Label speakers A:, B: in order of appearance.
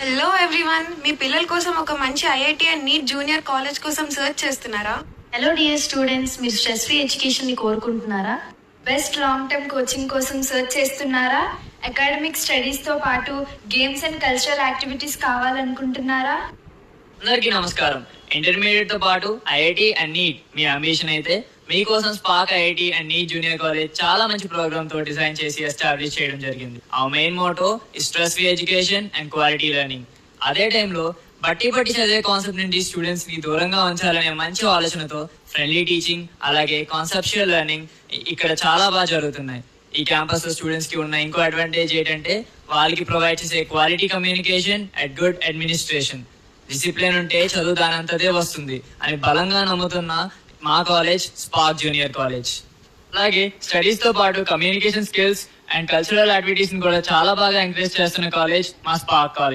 A: Hello everyone, మీ పిల్లల కోసం ఒక మంచి IIT and NEET junior college కోసం సర్చ్ చేస్తున్నారా?
B: హలో డియర్ స్టూడెంట్స్, మీరు స్ట్రెస్ ఫ్రీ ఎడ్యుకేషన్ని కోరుకుంటున్నారా?
C: బెస్ట్ లాంగ్ టర్మ్ కోచింగ్ కోసం సర్చ్ చేస్తున్నారా? అకాడమిక్ స్టడీస్తో పాటు గేమ్స్ అండ్ కల్చరల్ యాక్టివిటీస్ కావాలనుకుంటున్నారా?
D: అందరికీ నమస్కారం. ఇంటర్మీడియట్ తో పాటు ఐఐటి అండ్ నీట్ మీ అంబిషన్ అయితే మీకోసం Spark IIT and NEET junior college చాలా మంచి ప్రోగ్రామ్ తో డిజైన్ చేసి ఎస్టాబ్లిష్ చేయడం జరిగింది. ఆ main motto stress free education and quality learning. అదే టైంలో బట్టి చదివే కాన్సెప్ట్ నుండి స్టూడెంట్స్ ని దూరంగా ఉంచాలనే మంచి ఆలోచనతో ఫ్రెండ్లీ టీచింగ్ అలాగే కాన్సెప్షువల్ లెర్నింగ్ ఇక్కడ చాలా బాగా జరుగుతున్నాయి. ఈ క్యాంపస్ లో స్టూడెంట్స్ కి ఉన్న ఇంకో అడ్వాంటేజ్ ఏంటంటే వాళ్ళకి ప్రొవైడ్ చేసే quality communication and good administration. Discipline ఉంటే చదువు దానంతదే వస్తుంది అని బలంగా నమ్ముతున్న మా కాలేజ్ స్పార్క్ జూనియర్ కాలేజ్. అలాగే స్టడీస్ తో పాటు communication skills and cultural activities ని కూడా చాలా బాగా ఎంకరేజ్ చేస్తున్న కాలేజ్ మా స్పార్క్ కాలేజ్.